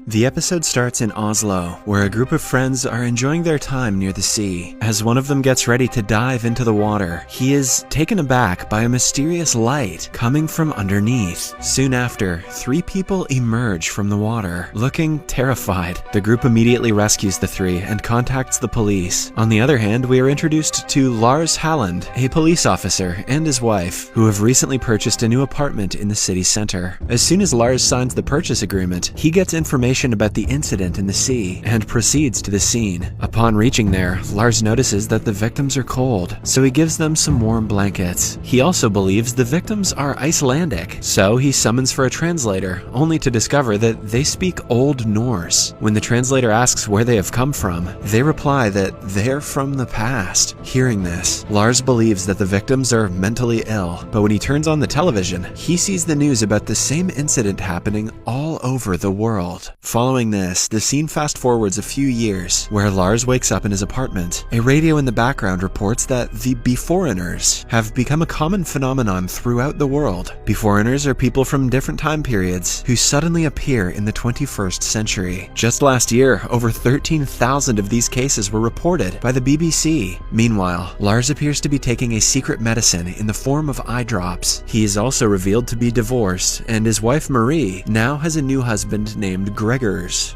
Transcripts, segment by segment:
The episode starts in Oslo, where a group of friends are enjoying their time near the sea. As one of them gets ready to dive into the water, he is taken aback by a mysterious light coming from underneath. Soon after, 3 people emerge from the water, looking terrified. The group immediately rescues the 3 and contacts the police. On the other hand, we are introduced to Lars Halland, a police officer, and his wife, who have recently purchased a new apartment in the city center. As soon as Lars signs the purchase agreement, he gets information about the incident in the sea and proceeds to the scene. Upon reaching there, Lars notices that the victims are cold, so he gives them some warm blankets. He also believes the victims are Icelandic, so he summons for a translator, only to discover that they speak Old Norse. When the translator asks where they have come from, they reply that they're from the past. Hearing this, Lars believes that the victims are mentally ill, but when he turns on the television, he sees the news about the same incident happening all over the world. Following this, the scene fast forwards a few years, where Lars wakes up in his apartment. A radio in the background reports that the Beforeigners have become a common phenomenon throughout the world. Beforeigners are people from different time periods who suddenly appear in the 21st century. Just last year, over 13,000 of these cases were reported by the BBC. Meanwhile, Lars appears to be taking a secret medicine in the form of eye drops. He is also revealed to be divorced, and his wife Marie now has a new husband named Gregors.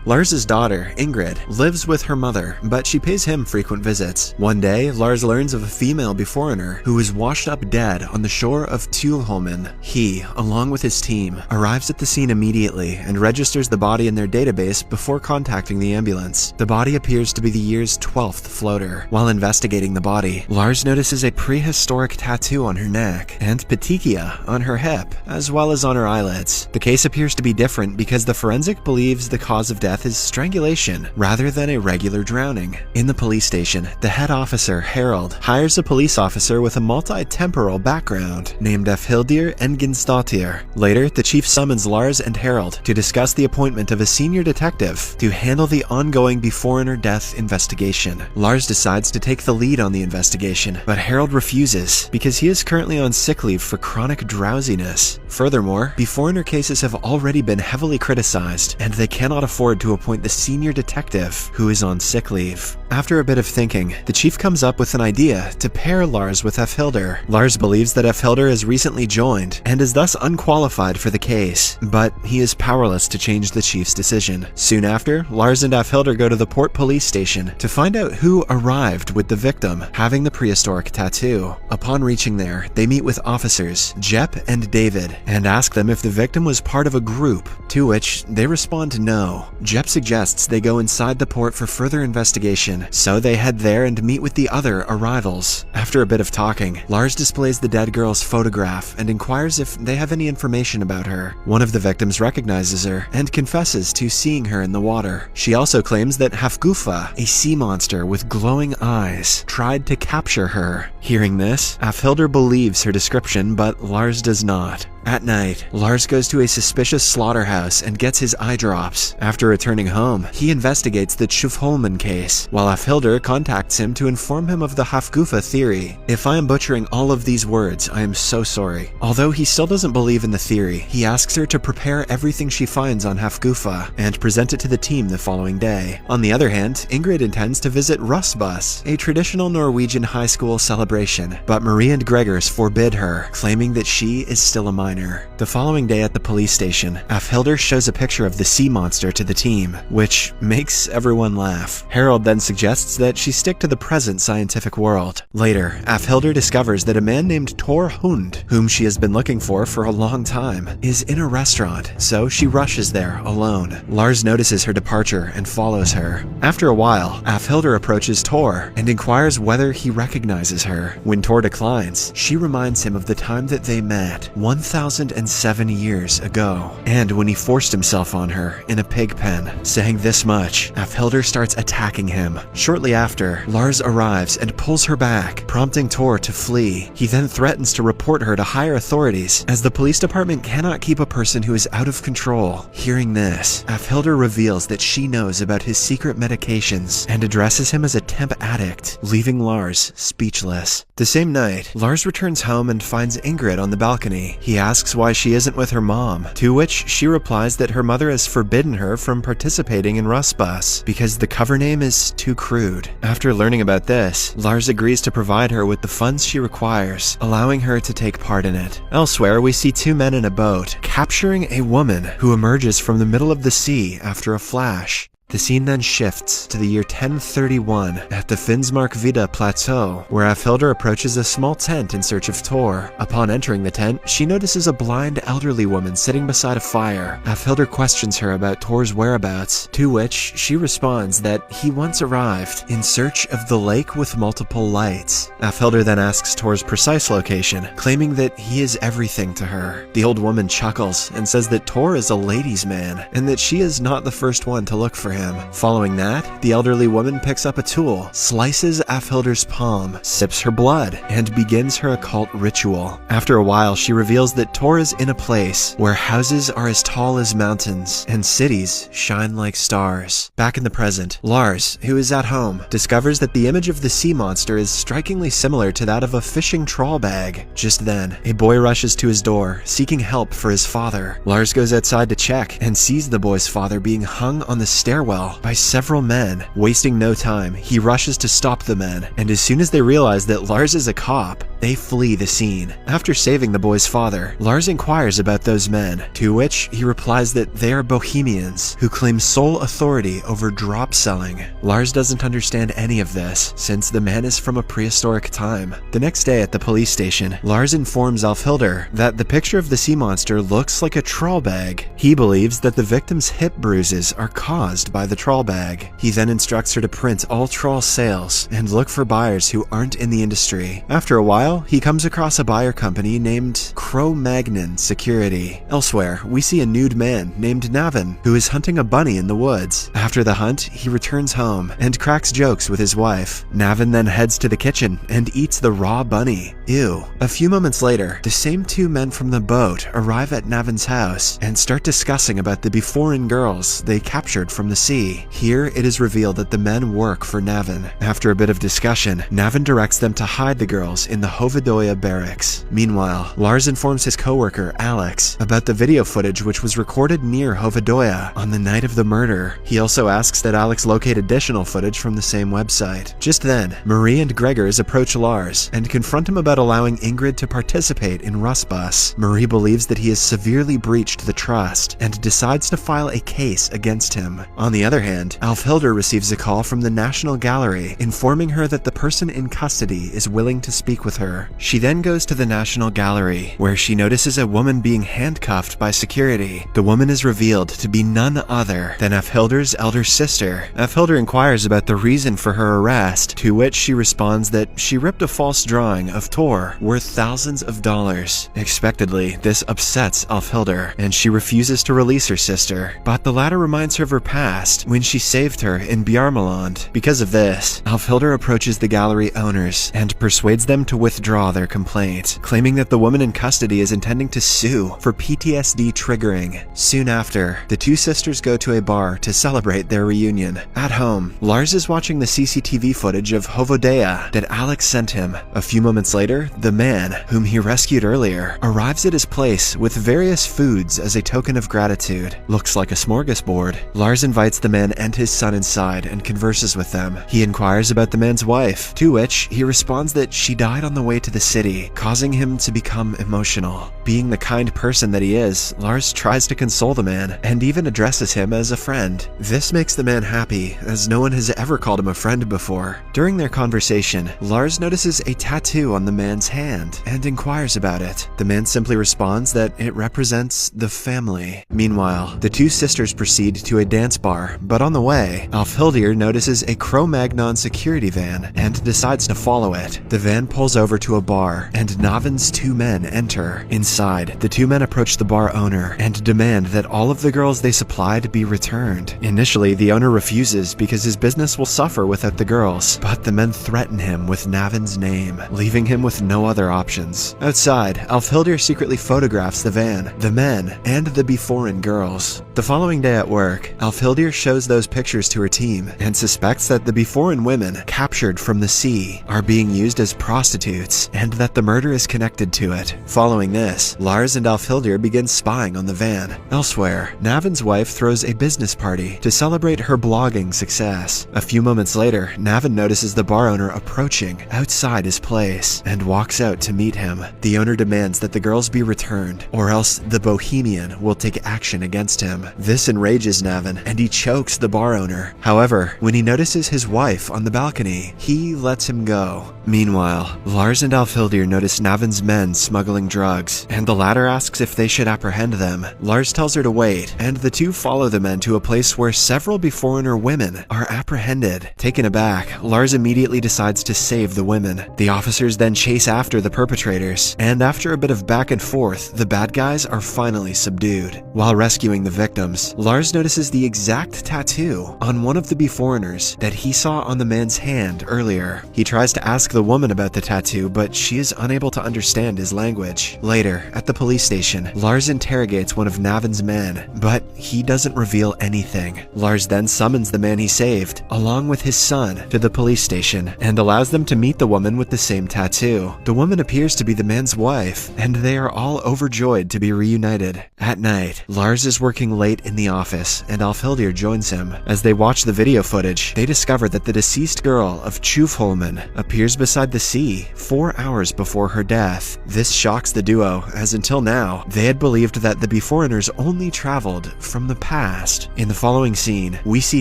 Lars's daughter, Ingrid, lives with her mother, but she pays him frequent visits. One day, Lars learns of a female Beforeigner who is washed up dead on the shore of Tulholmen. He, along with his team, arrives at the scene immediately and registers the body in their database before contacting the ambulance. The body appears to be the year's 12th floater. While investigating the body, Lars notices a prehistoric tattoo on her neck and petechia on her hip, as well as on her eyelids. The case appears to be different because the forensic believes the cause of death is strangulation rather than a regular drowning. In the police station, the head officer, Harold, hires a police officer with a multi-temporal background named Afhildir Engensdottir. Later, the chief summons Lars and Harold to discuss the appointment of a senior detective to handle the ongoing Beforeigner death investigation. Lars decides to take the lead on the investigation, but Harold refuses because he is currently on sick leave for chronic drowsiness. Furthermore, Beforeigner cases have already been heavily criticized, and they cannot afford to appoint the senior detective who is on sick leave. After a bit of thinking, the chief comes up with an idea to pair Lars with Afhildir. Lars believes that Afhildir has recently joined and is thus unqualified for the case, but he is powerless to change the chief's decision. Soon after, Lars and Afhildir go to the port police station to find out who arrived with the victim having the prehistoric tattoo. Upon reaching there, they meet with officers Jep and David and ask them if the victim was part of a group, to which they respond no. Jep suggests they go inside the port for further investigation, so they head there and meet with the other arrivals. After a bit of talking, Lars displays the dead girl's photograph and inquires if they have any information about her. One of the victims recognizes her and confesses to seeing her in the water. She also claims that Hafgufa, a sea monster with glowing eyes, tried to capture her. Hearing this, Afhildir believes her description, but Lars does not. At night, Lars goes to a suspicious slaughterhouse and gets his eye drops. After returning home, he investigates the Tulholmen case, while Afhildir contacts him to inform him of the Hafgufa theory. If I am butchering all of these words, I am so sorry. Although he still doesn't believe in the theory, he asks her to prepare everything she finds on Hafgufa and present it to the team the following day. On the other hand, Ingrid intends to visit Russbus, a traditional Norwegian high school celebration, but Marie and Gregors forbid her, claiming that she is still a minor. The following day at the police station, Afhildir shows a picture of the sea monster to the team, which makes everyone laugh. Harold then suggests that she stick to the present scientific world. Later, Afhildir discovers that a man named Thor Hund, whom she has been looking for a long time, is in a restaurant, so she rushes there alone. Lars notices her departure and follows her. After a while, Afhildir approaches Thor and inquires whether he recognizes her. When Thor declines, she reminds him of the time that they met 1,007 years ago, and when he forced himself on her in a pig pen. Saying this much, Afhildir starts attacking him. Shortly after, Lars arrives and pulls her back, prompting Thor to flee. He then threatens to report her to higher authorities, as the police department cannot keep a person who is out of control. Hearing this, Afhildir reveals that she knows about his secret medications and addresses him as a temp addict, leaving Lars speechless. The same night, Lars returns home and finds Ingrid on the balcony. He asks asks why she isn't with her mom, to which she replies that her mother has forbidden her from participating in Rustbus because the cover name is too crude. After learning about this, Lars agrees to provide her with the funds she requires, allowing her to take part in it. Elsewhere, we see two men in a boat capturing a woman who emerges from the middle of the sea after a flash. The scene then shifts to the year 1031 at the Finnsmark Vida Plateau, where Alfhildur approaches a small tent in search of Tor. Upon entering the tent, she notices a blind elderly woman sitting beside a fire. Alfhildur questions her about Tor's whereabouts, to which she responds that he once arrived in search of the lake with multiple lights. Alfhildur then asks Tor's precise location, claiming that he is everything to her. The old woman chuckles and says that Tor is a ladies' man, and that she is not the first one to look for him. Following that, the elderly woman picks up a tool, slices Alfhildur's palm, sips her blood, and begins her occult ritual. After a while, she reveals that Tor is in a place where houses are as tall as mountains and cities shine like stars. Back in the present, Lars, who is at home, discovers that the image of the sea monster is strikingly similar to that of a fishing trawl bag. Just then, a boy rushes to his door, seeking help for his father. Lars goes outside to check and sees the boy's father being hung on the stairwell by several men. Wasting no time, he rushes to stop the men, and as soon as they realize that Lars is a cop, they flee the scene. After saving the boy's father, Lars inquires about those men, to which he replies that they are bohemians who claim sole authority over drop selling. Lars doesn't understand any of this, since the man is from a prehistoric time. The next day at the police station, Lars informs Alfhildur that the picture of the sea monster looks like a trawl bag. He believes that the victim's hip bruises are caused by the trawl bag. He then instructs her to print all trawl sales and look for buyers who aren't in the industry. After a while, he comes across a buyer company named Cro-Magnon Security. Elsewhere, we see a nude man named Navin who is hunting a bunny in the woods. After the hunt, he returns home and cracks jokes with his wife. Navin then heads to the kitchen and eats the raw bunny. Ew. A few moments later, the same two men from the boat arrive at Navin's house and start discussing about the Beforeigners girls they captured from the sea. Here, it is revealed that the men work for Navin. After a bit of discussion, Navin directs them to hide the girls in the Hovedoya barracks. Meanwhile, Lars informs his coworker, Alex, about the video footage which was recorded near Hovedoya on the night of the murder. He also asks that Alex locate additional footage from the same website. Just then, Marie and Gregors approach Lars and confront him about allowing Ingrid to participate in Rustbus. Marie believes that he has severely breached the trust and decides to file a case against him. On the other hand, Alfhildur receives a call from the National Gallery informing her that the person in custody is willing to speak with her. She then goes to the National Gallery, where she notices a woman being handcuffed by security. The woman is revealed to be none other than Alfhildur's elder sister. Alfhildur inquires about the reason for her arrest, to which she responds that she ripped a false drawing of Tor worth thousands of dollars. Expectedly, this upsets Alfhildur, and she refuses to release her sister, but the latter reminds her of her past when she saved her in Bjarmeland. Because of this, Alfhildur approaches the gallery owners and persuades them to withdraw their complaint, claiming that the woman in custody is intending to sue for PTSD triggering. Soon after, the two sisters go to a bar to celebrate their reunion. At home, Lars is watching the CCTV footage of Hovedoya that Alex sent him. A few moments later, the man, whom he rescued earlier, arrives at his place with various foods as a token of gratitude. Looks like a smorgasbord. Lars invites the man and his son inside and converses with them. He inquires about the man's wife, to which he responds that she died on the way to the city, causing him to become emotional. Being the kind person that he is, Lars tries to console the man and even addresses him as a friend. This makes the man happy, as no one has ever called him a friend before. During their conversation, Lars notices a tattoo on the man's hand and inquires about it. The man simply responds that it represents the family. Meanwhile, the two sisters proceed to a dance bar, but on the way, Alfhildur notices a Cro-Magnon security van and decides to follow it. The van pulls over to a bar, and Navin's two men enter. Inside, the two men approach the bar owner and demand that all of the girls they supplied be returned. Initially, the owner refuses because his business will suffer without the girls, but the men threaten him with Navin's name, leaving him with with no other options. Outside, Alfhildir secretly photographs the van, the men, and the Beforeign girls. The following day at work, Alfhildir shows those pictures to her team and suspects that the Beforeign women captured from the sea are being used as prostitutes and that the murder is connected to it. Following this, Lars and Alfhildir begin spying on the van. Elsewhere, Navin's wife throws a business party to celebrate her blogging success. A few moments later, Navin notices the bar owner approaching outside his place and walks out to meet him. The owner demands that the girls be returned, or else the Bohemian will take action against him. This enrages Navin, and he chokes the bar owner. However, when he notices his wife on the balcony, he lets him go. Meanwhile, Lars and Alfhildir notice Navin's men smuggling drugs, and the latter asks if they should apprehend them. Lars tells her to wait, and the two follow the men to a place where several Beforeigner women are apprehended. Taken aback, Lars immediately decides to save the women. The officers then chase after the perpetrators, and after a bit of back and forth, the bad guys are finally subdued. While rescuing the victims, Lars notices the exact tattoo on one of the Beforeigners that he saw on the man's hand earlier. He tries to ask the woman about the tattoo, but she is unable to understand his language. Later, at the police station, Lars interrogates one of Navin's men, but he doesn't reveal anything. Lars then summons the man he saved, along with his son, to the police station and allows them to meet the woman with the same tattoo. The woman appears to be the man's wife, and they are all overjoyed to be reunited. At night, Lars is working late in the office, and Alfhildir joins him. As they watch the video footage, they discover that the deceased girl of Tjuvholmen appears beside the sea 4 hours before her death. This shocks the duo, as until now, they had believed that the Beforeigners only traveled from the past. In the following scene, we see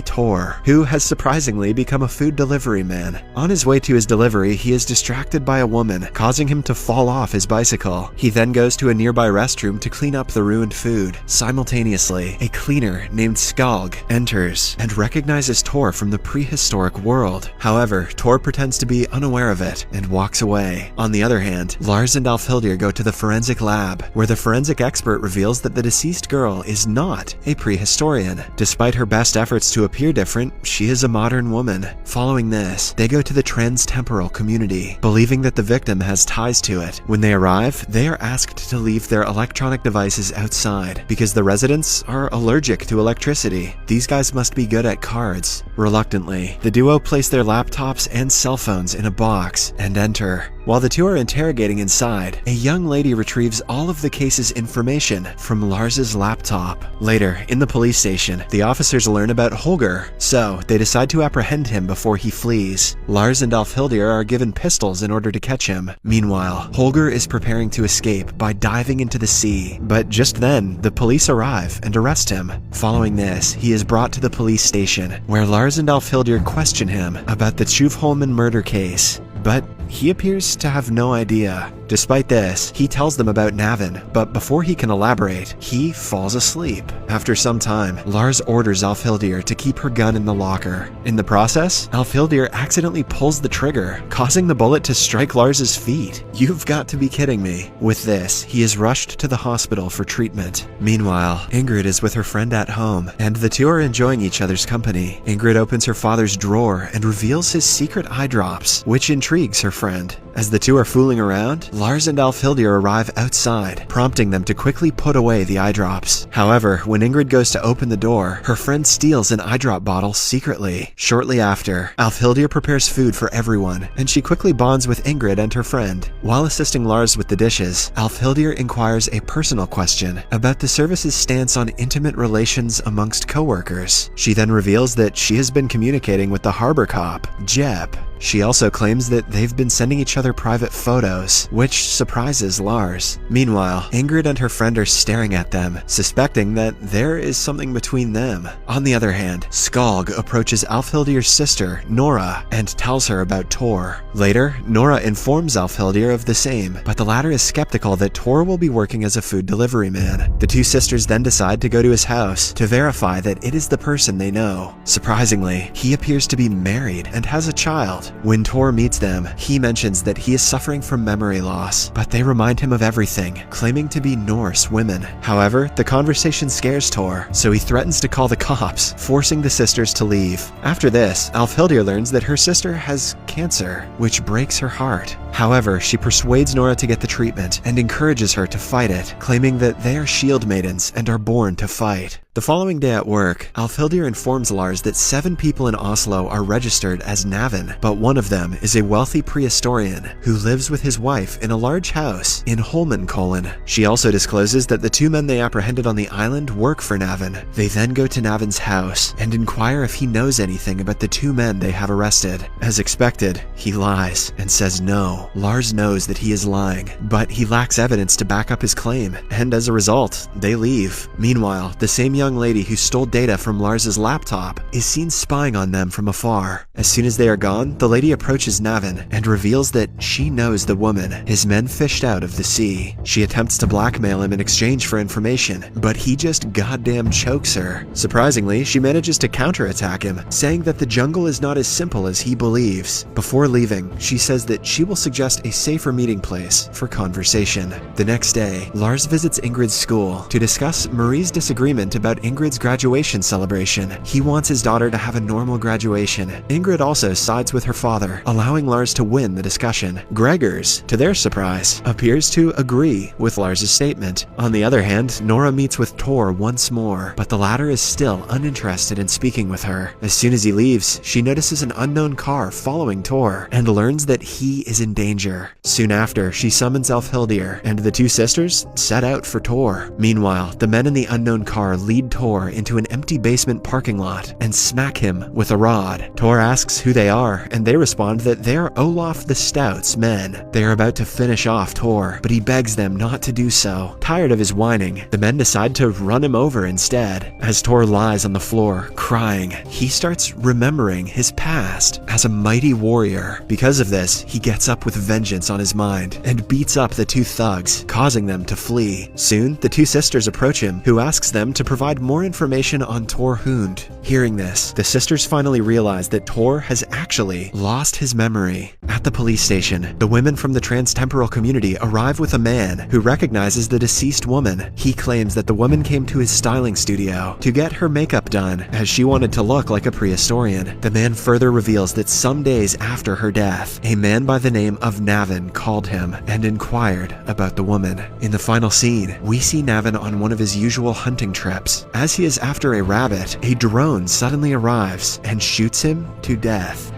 Tor, who has surprisingly become a food delivery man. On his way to his delivery, he is distracted by a woman, causing him to fall off his bicycle. He then goes to a nearby restroom to clean up the ruined food. Simultaneously, a cleaner named Skalg enters and recognizes Tor from the prehistoric world. However, Tor pretends to be unaware of it and walks away. On the other hand, Lars and Alfhildir go to the forensic lab, where the forensic expert reveals that the deceased girl is not a prehistorian. Despite her best efforts to appear different, she is a modern woman. Following this, they go to the trans-temporal community, believing that the victim has ties to it. When they arrive, they are asked to leave their electronic devices outside because the residents are allergic to electricity. These guys must be good at cards. Reluctantly, the duo place their laptops and cell phones in a box and enter. While the two are interrogating inside, a young lady retrieves all of the case's information from Lars's laptop. Later, in the police station, the officers learn about Holger, so they decide to apprehend him before he flees. Lars and Alfhildir are given pistols in order to catch him. Meanwhile, Holger is preparing to escape by diving into the sea, but just then, the police arrive and arrest him. Following this, he is brought to the police station, where Lars and Alfhildir question him about the Tjuvholmen murder case, but he appears to have no idea. Despite this, he tells them about Navin, but before he can elaborate, he falls asleep. After some time, Lars orders Alfhildir to keep her gun in the locker. In the process, Alfhildir accidentally pulls the trigger, causing the bullet to strike Lars's feet. You've got to be kidding me. With this, he is rushed to the hospital for treatment. Meanwhile, Ingrid is with her friend at home, and the two are enjoying each other's company. Ingrid opens her father's drawer and reveals his secret eye drops, which intrigues her friend. As the two are fooling around, Lars and Alfhildir arrive outside, prompting them to quickly put away the eye drops. However, when Ingrid goes to open the door, her friend steals an eye drop bottle secretly. Shortly after, Alfhildir prepares food for everyone, and she quickly bonds with Ingrid and her friend. While assisting Lars with the dishes, Alfhildir inquires a personal question about the service's stance on intimate relations amongst co-workers. She then reveals that she has been communicating with the harbor cop, Jeb. She also claims that they've been sending each other private photos, which surprises Lars. Meanwhile, Ingrid and her friend are staring at them, suspecting that there is something between them. On the other hand, Skalg approaches Alfhildir's sister, Nora, and tells her about Tor. Later, Nora informs Alfhildir of the same, but the latter is skeptical that Tor will be working as a food delivery man. The two sisters then decide to go to his house to verify that it is the person they know. Surprisingly, he appears to be married and has a child. When Tor meets them, he mentions that he is suffering from memory loss, but they remind him of everything, claiming to be Norse women. However, the conversation scares Tor, so he threatens to call the cops, forcing the sisters to leave. After this, Alfhildir learns that her sister has cancer, which breaks her heart. However, she persuades Nora to get the treatment and encourages her to fight it, claiming that they are shield maidens and are born to fight. The following day at work, Alfhildir informs Lars that 7 people in Oslo are registered as Navin, but one of them is a wealthy prehistorian who lives with his wife in a large house in Holmenkollen. She also discloses that the 2 men they apprehended on the island work for Navin. They then go to Navin's house and inquire if he knows anything about the 2 men they have arrested. As expected, he lies and says no. Lars knows that he is lying, but he lacks evidence to back up his claim, and as a result, they leave. Meanwhile, the same young lady who stole data from Lars's laptop is seen spying on them from afar. As soon as they are gone, the lady approaches Navin and reveals that she knows the woman his men fished out of the sea. She attempts to blackmail him in exchange for information, but he just goddamn chokes her. Surprisingly, she manages to counterattack him, saying that the jungle is not as simple as he believes. Before leaving, she says that she will suggest a safer meeting place for conversation. The next day, Lars visits Ingrid's school to discuss Marie's disagreement about Ingrid's graduation celebration. He wants his daughter to have a normal graduation. Ingrid also sides with her father, allowing Lars to win the discussion. Gregors, to their surprise, appears to agree with Lars's statement. On the other hand, Nora meets with Tor once more, but the latter is still uninterested in speaking with her. As soon as he leaves, she notices an unknown car following Tor and learns that he is in danger. Soon after, she summons Alfhildir, and the 2 sisters set out for Tor. Meanwhile, the men in the unknown car lead Tor into an empty basement parking lot and smack him with a rod. Tor asks who they are, and they respond that they are Olaf the Stout's men. They are about to finish off Tor, but he begs them not to do so. Tired of his whining, the men decide to run him over instead. As Tor lies on the floor, crying, he starts remembering his past as a mighty warrior. Because of this, he gets up with vengeance on his mind and beats up the 2 thugs, causing them to flee. Soon, the 2 sisters approach him, who asks them to provide more information on Tor Hund. Hearing this, the sisters finally realize that Tor has actually lost his memory. At the police station, the women from the transtemporal community arrive with a man who recognizes the deceased woman. He claims that the woman came to his styling studio to get her makeup done, as she wanted to look like a prehistorian. The man further reveals that some days after her death, a man by the name of Navin called him and inquired about the woman. In the final scene, we see Navin on one of his usual hunting trips. As he is after a rabbit, a drone suddenly arrives and shoots him to death.